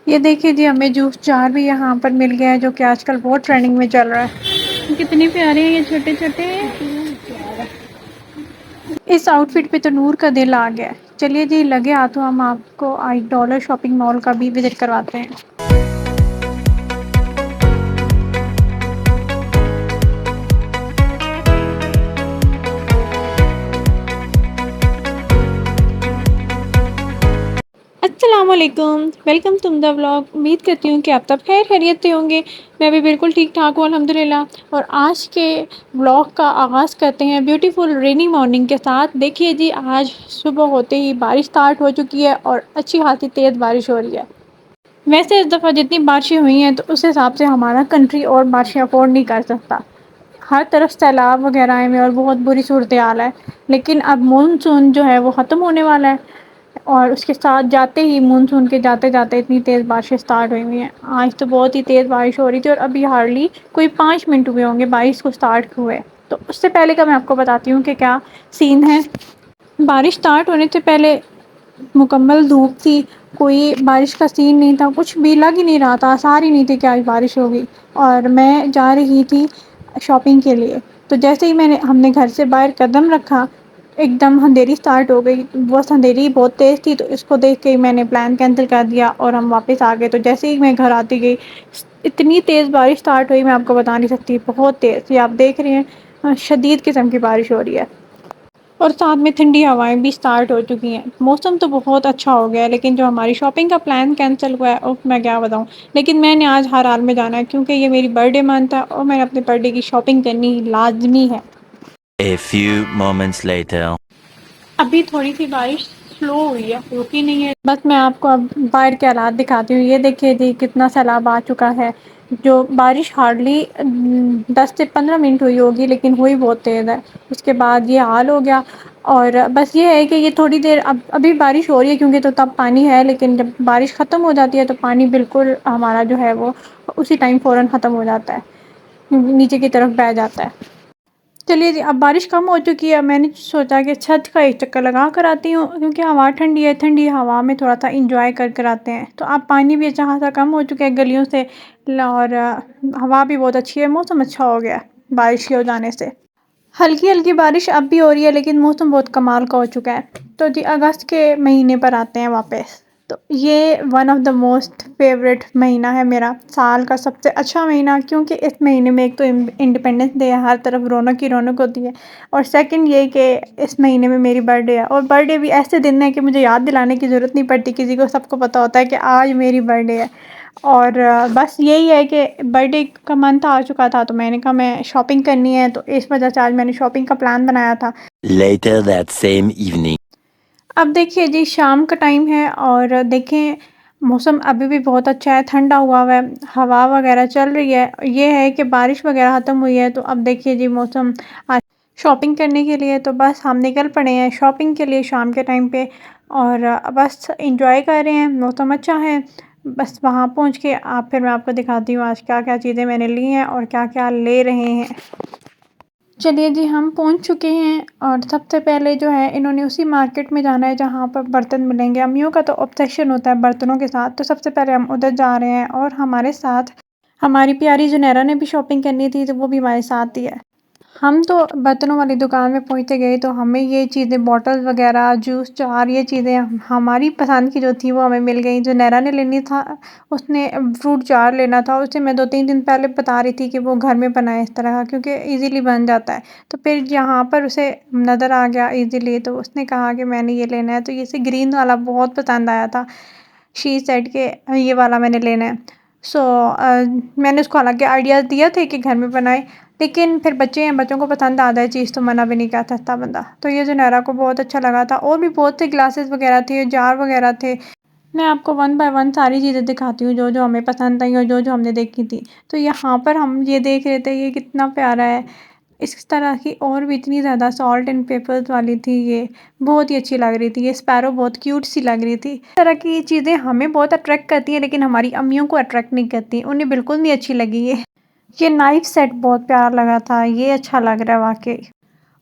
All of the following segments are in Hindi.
ये देखिए जी, हमें जूस जार भी यहाँ पर मिल गया है जो कि आजकल बहुत ट्रेंडिंग में चल रहा है। कितने प्यारे हैं ये छोटे छोटे। इस आउटफिट पे तो नूर का दिल आ गया है। चलिए जी, लगे हाथों हम आपको आई डॉलर शॉपिंग मॉल का भी विजिट करवाते हैं। अस्सलामुअलैकुम, वेलकम टू द व्लॉग। उम्मीद करती हूँ कि आप सब खैर खैरियत से होंगे। मैं भी बिल्कुल ठीक ठाक हूँ अल्हम्दुलिल्लाह। और आज के व्लॉग का आगाज़ करते हैं ब्यूटीफुल रेनी मॉर्निंग के साथ। देखिए जी, आज सुबह होते ही बारिश स्टार्ट हो चुकी है और अच्छी खासी तेज़ बारिश हो रही है। वैसे इस दफ़ा जितनी बारिशें हुई हैं तो उस हिसाब से हमारा कंट्री और बारिशें अफोर्ड नहीं कर सकता। हर तरफ सैलाब वगैरह आए हुए हैं और बहुत बुरी सूरत हाल है। लेकिन अब मानसून जो है वो ख़त्म होने वाला है और उसके साथ जाते ही मानसून के जाते-जाते इतनी तेज़ बारिशें स्टार्ट हुई हुई हैं। आज तो बहुत ही तेज़ बारिश हो रही थी और अभी हार्डली कोई 5 मिनट हुए होंगे बारिश को स्टार्ट हुए। तो उससे पहले का मैं आपको बताती हूँ कि क्या सीन है। बारिश स्टार्ट होने से पहले मुकम्मल धूप थी, कोई बारिश का सीन नहीं था, कुछ भी लग ही नहीं रहा था, आसार ही नहीं थे कि आज बारिश होगी। और मैं जा रही थी शॉपिंग के लिए। तो जैसे ही हमने घर से बाहर कदम रखा, एकदम अंधेरी स्टार्ट हो गई। बस अंधेरी बहुत तेज़ थी तो इसको देख के ही मैंने प्लान कैंसिल कर दिया और हम वापस आ गए। तो जैसे ही मैं घर आती गई, इतनी तेज़ बारिश स्टार्ट हुई, मैं आपको बता नहीं सकती, बहुत तेज़। ये आप देख रहे हैं, शदीद किस्म की बारिश हो रही है। और साथ में ठंडी हवाएं भी स्टार्ट हो चुकी हैं। मौसम तो बहुत अच्छा हो गया है, लेकिन जो हमारी शॉपिंग का प्लान कैंसिल हुआ है, उफ़ मैं क्या बताऊँ। लेकिन मैंने आज हर हाल में जाना है क्योंकि ये मेरी बर्थडे मंथ है और मैंने अपने बर्थडे की शॉपिंग करनी लाज़मी है। A few moments later. अभी थोड़ी-सी बारिश स्लो हुई है, रुकी नहीं है। बस मैं आपको अब बाहर के हालात दिखाती हूँ। ये देखिए जी, कितना सैलाब आ चुका है। जो बारिश हार्डली 10 से 15 मिनट हुई होगी, लेकिन हुई बहुत तेज़ है। उसके बाद ये हाल हो गया। और बस ये है कि ये थोड़ी देर अब अभी बारिश हो रही है क्योंकि तो तब पानी है, लेकिन जब बारिश ख़त्म हो जाती है तो पानी बिल्कुल हमारा जो है वो उसी टाइम फ़ौरन ख़त्म हो जाता है, नीचे की तरफ बह जाता है। चलिए जी, अब बारिश कम हो चुकी है। मैंने सोचा कि छत का एक चक्कर लगा कर आती हूँ क्योंकि हवा ठंडी है, ठंडी हवा में थोड़ा-सा एंजॉय कर कर आते हैं। तो अब पानी भी अच्छा खासा कम हो चुका है गलियों से और हवा भी बहुत अच्छी है, मौसम अच्छा हो गया है बारिश के हो जाने से। हल्की-हल्की बारिश अब भी हो रही है लेकिन मौसम बहुत कमाल का हो चुका है। तो जी, अगस्त के महीने पर आते हैं वापस। तो ये one of the most favourite महीना है मेरा, साल का सबसे अच्छा महीना, क्योंकि इस महीने में एक तो इंडिपेंडेंस डे है, हर तरफ रौनक ही रौनक होती है। और सेकंड ये कि इस महीने में मेरी बर्थडे है और बर्थडे भी ऐसे दिन है कि मुझे याद दिलाने की ज़रूरत नहीं पड़ती किसी को, सबको पता होता है कि आज मेरी बर्थडे है। और बस यही है कि बर्थडे का मंथ आ चुका था तो मैंने कहा मैं शॉपिंग करनी है, तो इस वजह से आज मैंने शॉपिंग का प्लान बनाया था। Later that same evening. अब देखिए जी, शाम का टाइम है और देखें मौसम अभी भी बहुत अच्छा है, ठंडा हुआ है, हवा वगैरह चल रही है। ये है कि बारिश वगैरह ख़त्म हुई है तो अब देखिए जी मौसम आज शॉपिंग करने के लिए तो बस हम निकल पड़े हैं शॉपिंग के लिए शाम के टाइम पे। और बस एंजॉय कर रहे हैं, मौसम अच्छा है। बस वहाँ पहुँच के आप फिर मैं आपको दिखाती हूँ आज क्या-क्या चीज़ें मैंने ली हैं और क्या-क्या ले रहे हैं। चलिए जी, हम पहुँच चुके हैं और सबसे पहले जो है इन्होंने उसी मार्केट में जाना है जहाँ पर बर्तन मिलेंगे। अम्मियों का तो ऑब्सेशन होता है बर्तनों के साथ, तो सबसे पहले हम उधर जा रहे हैं और हमारे साथ हमारी प्यारी जुनैरा ने भी शॉपिंग करनी थी तो वो भी हमारे साथ ही है। हम तो बर्तनों वाली दुकान में पहुँचते गए तो हमें ये चीज़ें बॉटल वग़ैरह, जूस जार, ये चीज़ें हमारी पसंद की जो थी वो हमें मिल गई। जो नैरा ने लेनी था उसने फ्रूट जार लेना था, उसे मैं 2-3 दिन पहले बता रही थी कि वो घर में बनाए इस तरह का क्योंकि ईज़िली बन जाता है। तो फिर यहाँ पर उसे नज़र आ गया ईज़िली तो उसने कहा कि मैंने ये लेना है, तो ये इसे ग्रीन वाला बहुत पसंद आया था। शी सेड के ये वाला मैंने लेना है। सो मैंने उसको हालाँकि आइडियाज़ दिए थे कि घर में बनाए, लेकिन फिर बच्चे हैं, बच्चों को पसंद आ जाए चीज़ तो मना भी नहीं कर सकता बंदा। तो ये ज़ुनैरा को बहुत अच्छा लगा था और भी बहुत से ग्लासेस वग़ैरह थे, जार वग़ैरह थे। मैं आपको वन बाय वन सारी चीज़ें दिखाती हूँ जो-जो हमें पसंद आई और जो-जो हमने देखी थी। तो यहाँ पर हम ये देख रहे थे ये कितना प्यारा है। इस तरह की और भी इतनी ज़्यादा सॉल्ट एंड पेपर्स वाली थी ये, बहुत ही अच्छी लग रही थी। ये स्पैरो बहुत क्यूट सी लग रही थी। इस तरह की चीज़ें हमें बहुत अट्रैक्ट करती हैं लेकिन हमारी अम्मियों को अट्रैक्ट नहीं करती, उन्हें बिल्कुल नहीं अच्छी लगी ये। ये नाइफ़ सेट बहुत प्यारा लगा था, ये अच्छा लग रहा है वाक़ई।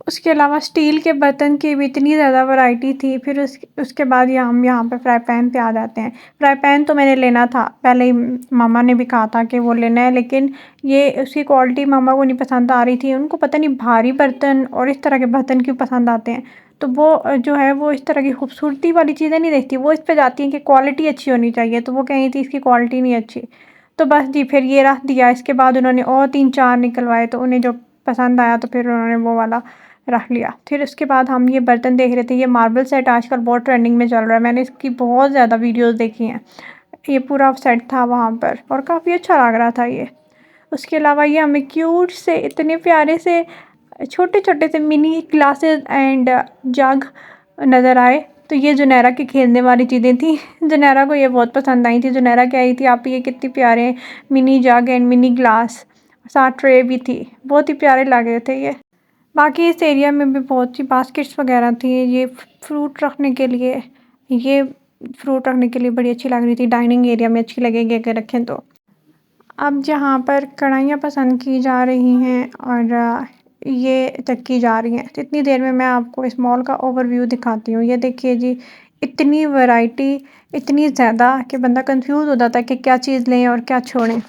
उसके अलावा स्टील के बर्तन की भी इतनी ज़्यादा वैरायटी थी। फिर उसके बाद हम यहाँ पे फ्राई पैन पे आ जाते हैं। फ्राई पैन तो मैंने लेना था, पहले ही मम्मा ने भी कहा था कि वो लेना है, लेकिन ये उसकी क्वालिटी मम्मा को नहीं पसंद आ रही थी। उनको पता नहीं भारी बर्तन और इस तरह के बर्तन क्यों पसंद आते हैं। तो वो जो है वो इस तरह की खूबसूरती वाली चीज़ें नहीं देखती, वो इस पे जाती हैं कि क्वालिटी अच्छी होनी चाहिए। तो वो कह रही थी इसकी क्वालिटी नहीं अच्छी। तो बस जी फिर ये रख दिया। इसके बाद उन्होंने और 3-4 निकलवाए, तो उन्हें जो पसंद आया तो फिर उन्होंने वो वाला रख लिया। फिर उसके बाद हम ये बर्तन देख रहे थे। ये मार्बल सेट आजकल बहुत ट्रेंडिंग में चल रहा है, मैंने इसकी बहुत ज़्यादा वीडियोस देखी हैं। ये पूरा सेट था वहाँ पर और काफ़ी अच्छा लग रहा था ये। उसके अलावा ये हमें क्यूट से इतने प्यारे से छोटे-छोटे से मिनी ग्लासेस एंड जग नज़र आए। तो ये जुनैरा के खेलने वाली चीज़ें थी। जुनैरा को ये बहुत पसंद आई थी। जुनैरा कह रही थी आप ये कितने प्यारे mini jug and mini glass, साथ ट्रे भी थी। बहुत ही प्यारे लग रहे थे ये। बाकी इस एरिया में भी बहुत सी बास्केट्स वगैरह थी। ये फ्रूट रखने के लिए, ये फ्रूट रखने के लिए बड़ी अच्छी लग रही थी। डाइनिंग एरिया में अच्छी लगेगी अगर रखें तो। अब जहाँ पर कढ़ाइयाँ पसंद की जा रही हैं और ये चक्की जा रही हैं, तो इतनी देर में मैं आपको इस मॉल का ओवरव्यू दिखाती हूँ। ये देखिए जी, इतनी वैरायटी, इतनी ज़्यादा कि बंदा कन्फ्यूज़ हो जाता है कि क्या चीज़ लें और क्या छोड़ें।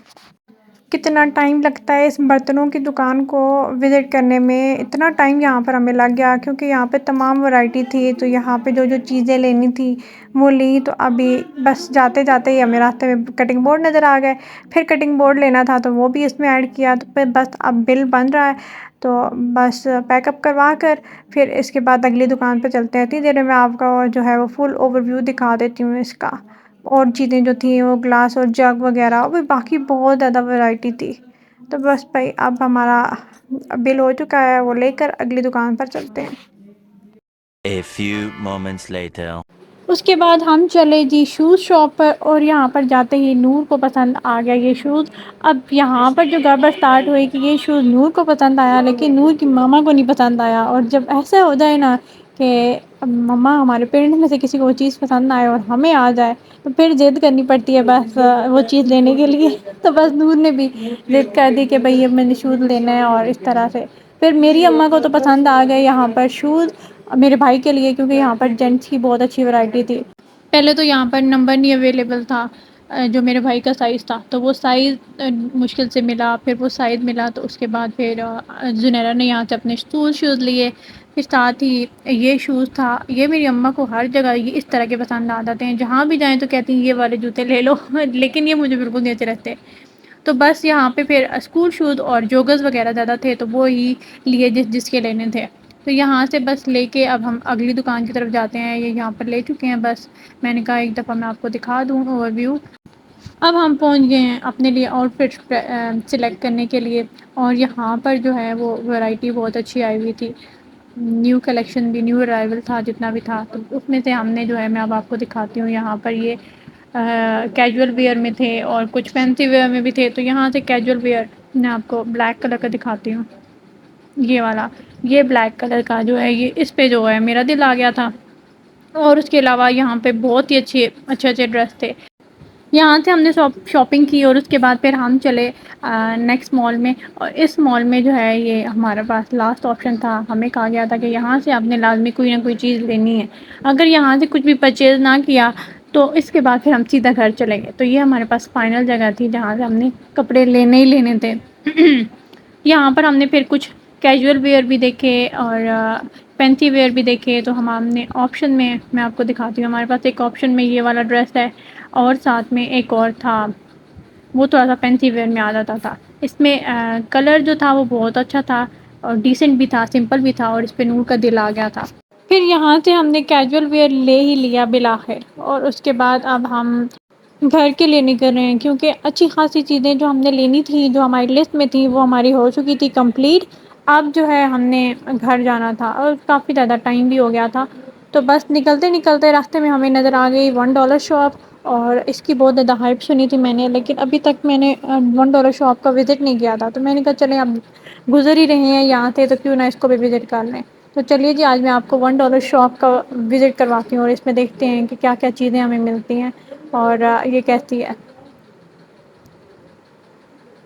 कितना टाइम लगता है इस बर्तनों की दुकान को विज़िट करने में, इतना टाइम यहाँ पर हमें लग गया क्योंकि यहाँ पे तमाम वैरायटी थी। तो यहाँ पे जो चीज़ें लेनी थी वो ली। तो अभी बस जाते-जाते ही हमें रास्ते में कटिंग बोर्ड नज़र आ गए। फिर कटिंग बोर्ड लेना था तो वो भी इसमें ऐड किया। तो फिर बस अब बिल बन रहा है, तो बस पैकअप करवा कर फिर इसके बाद अगली दुकान पे चलते हैं। इतनी देर में मैं आपका जो है वो फुल ओवरव्यू दिखा देती हूँ इसका। और चीज़ें जो थी वो ग्लास और जग वगैरह और भी बाकी बहुत ज़्यादा वैरायटी थी। तो बस भाई अब हमारा बिल हो चुका है, वो लेकर अगली दुकान पर चलते हैं। A few moments later. उसके बाद हम चले जी शूज़ शॉप पर और यहाँ पर जाते ही नूर को पसंद आ गया ये शूज़। अब यहाँ पर जो गड़बड़ स्टार्ट हुई कि ये शूज़ नूर को पसंद आया लेकिन नूर की मामा को नहीं पसंद आया। और जब ऐसा हो जाए ना कि अब मम्मा हमारे पेरेंट्स में से किसी को वो चीज़ पसंद ना आए और हमें आ जाए, तो फिर ज़िद करनी पड़ती है बस वो चीज़ लेने के लिए। तो बस नूर ने भी ज़िद कर दी कि भई अब मैंने शूज़ लेना है और इस तरह से। फिर मेरी अम्मा को तो पसंद आ गए यहाँ पर शूज़, मेरे भाई के लिए, क्योंकि यहाँ पर जेंट्स की बहुत अच्छी वैरायटी थी। पहले तो यहाँ पर नंबर नहीं अवेलेबल था जो मेरे भाई का साइज़ था, तो वो साइज़ मुश्किल से मिला। फिर वो साइज़ मिला तो उसके बाद फिर ज़ुनैरा ने यहाँ से अपने शूज़ लिए। फिर साथ ही ये शूज़ था। ये मेरी अम्मा को हर जगह ये इस तरह के पसंद आ जाते हैं, जहाँ भी जाएँ तो कहती हैं ये वाले जूते ले लो। लेकिन ये मुझे बिल्कुल नहीं अच्छे लगते। तो बस यहाँ पे फिर स्कूल शूज़ और जॉगर्स वगैरह ज़्यादा थे, तो वो ही लिए जिसके लेने थे। तो यहाँ से बस लेके अब हम अगली दुकान की तरफ जाते हैं। ये यहाँ पर ले चुके हैं बस। मैंने कहा एक दफ़ा मैं आपको दिखा दूँ ओवरव्यू। अब हम पहुँच गए हैं अपने लिए आउटफिट सिलेक्ट करने के लिए और यहाँ पर जो है वो वैरायटी बहुत अच्छी आई हुई थी। न्यू कलेक्शन भी, न्यू अराइवल था जितना भी था, तो उसमें से हमने जो है मैं अब आपको दिखाती हूँ। यहाँ पर ये कैजुअल वियर में थे और कुछ फैंसी वियर में भी थे। तो यहाँ से कैजुअल वियर मैं आपको ब्लैक कलर का दिखाती हूँ। ये वाला, ये ब्लैक कलर का जो है, ये इस पे जो है मेरा दिल आ गया था। और उसके अलावा यहाँ पे बहुत ही अच्छे-अच्छे ड्रेस थे। यहाँ से हमने शॉपिंग की और उसके बाद फिर हम चले नेक्स्ट मॉल में। और इस मॉल में जो है ये हमारे पास लास्ट ऑप्शन था। हमें कहा गया था कि यहाँ से आपने लाज़मी कोई ना कोई चीज़ लेनी है। अगर यहाँ से कुछ भी परचेज़ ना किया तो इसके बाद फिर हम सीधा घर चलेंगे। तो ये हमारे पास फाइनल जगह थी जहाँ से हमने कपड़े लेने ही लेने थे। यहाँ पर हमने फिर कुछ कैजुअल वियर भी देखे और फैंसी वियर भी देखे। तो हमने ऑप्शन में, मैं आपको दिखाती हूँ, हमारे पास एक ऑप्शन में ये वाला ड्रेस है और साथ में एक और था, वो थोड़ा-सा फैंसी वियर में आ जाता था। इसमें कलर जो था वो बहुत अच्छा था और डिसेंट भी था, सिंपल भी था और इस पे नूर का दिल आ गया था। फिर यहाँ से हमने कैजुअल वियर ले ही लिया बिलाखिर और उसके बाद अब हम घर के लिए निकल रहे हैं क्योंकि अच्छी खासी चीज़ें जो हमने लेनी थी, जो हमारी लिस्ट में थी, वो हमारी हो चुकी थी कंप्लीट। अब जो है हमने घर जाना था और काफ़ी ज़्यादा टाइम भी हो गया था। तो बस निकलते-निकलते रास्ते में हमें नज़र आ गई $1 शॉप और इसकी बहुत ज़्यादा हाइप सुनी थी मैंने, लेकिन अभी तक मैंने $1 शॉप का विज़िट नहीं किया था। तो मैंने कहा चलें अब गुज़र ही रहे हैं यहाँ से तो क्यों ना इसको भी विज़िट कर लें। तो चलिए जी, आज मैं आपको $1 शॉप का विज़िट करवाती हूँ और इसमें देखते हैं कि क्या-क्या चीज़ें हमें मिलती हैं और ये कैसी है।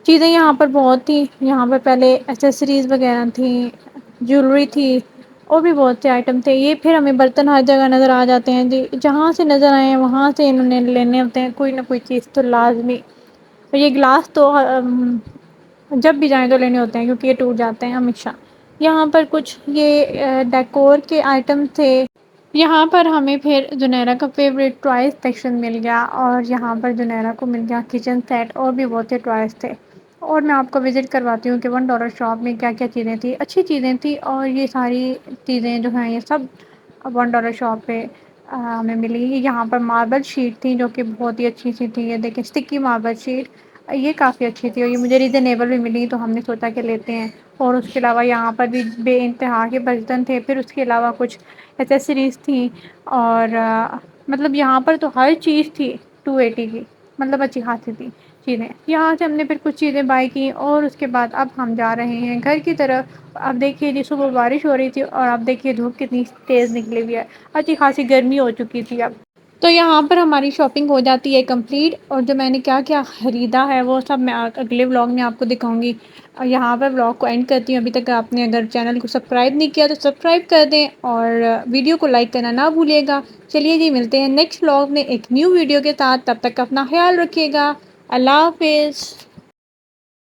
चीज़ें यहाँ पर बहुत थी। यहाँ पर पहले एक्सेसरीज़ वग़ैरह थी, ज्वेलरी थी और भी बहुत से आइटम थे। ये फिर हमें बर्तन हर जगह नज़र आ जाते हैं जी, जहाँ से नज़र आए वहाँ से इन्होंने लेने होते हैं, कोई ना कोई चीज़ तो लाज़मी। और ये ग्लास तो जब भी जाएँ तो लेने होते हैं क्योंकि ये टूट जाते हैं हमेशा। यहाँ पर कुछ ये डेकोर के आइटम थे। यहाँ पर हमें फिर जुनैरा का फ़ेवरेट टॉयज़ सेक्शन मिल गया और यहाँ पर जुनैरा को मिल गया किचन सेट और भी बहुत से टॉयज़ थे। और मैं आपको विज़िट करवाती हूँ कि $1 शॉप में क्या-क्या चीज़ें थी। अच्छी चीज़ें थी और ये सारी चीज़ें जो हैं ये सब $1 शॉप पे हमें मिली। यहाँ पर मार्बल शीट थी जो कि बहुत ही अच्छी-सी थी। ये देखिए स्टिकी मार्बल शीट, ये काफ़ी अच्छी थी और ये मुझे रीज़नेबल भी मिली तो हमने सोचा कि लेते हैं। और उसके अलावा यहाँ पर भी बेइंतहा के बर्तन थे। फिर उसके अलावा कुछ एक्सेसरीज़ थी और मतलब यहाँ पर तो हर चीज़ थी 280 की, मतलब अच्छी खासी थी चीज़ें। यहाँ से हमने फिर कुछ चीज़ें बाय की और उसके बाद अब हम जा रहे हैं घर की तरफ। अब देखिए जी सुबह बारिश हो रही थी और अब देखिए धूप कितनी तेज़ निकली हुई है। अच्छी खासी गर्मी हो चुकी थी अब। तो यहाँ पर हमारी शॉपिंग हो जाती है कंप्लीट और जो मैंने क्या-क्या ख़रीदा है वो सब मैं अगले व्लॉग में आपको दिखाऊँगी। और यहाँ पर व्लॉग को एंड करती हूँ। अभी तक आपने अगर चैनल को सब्सक्राइब नहीं किया तो सब्सक्राइब कर दें और वीडियो को लाइक करना ना भूलिएगा। चलिए जी मिलते हैं नेक्स्ट व्लॉग में एक न्यू वीडियो के साथ। तब तक अपना ख़्याल रखिएगा। अल्लाह हाफ़िज़।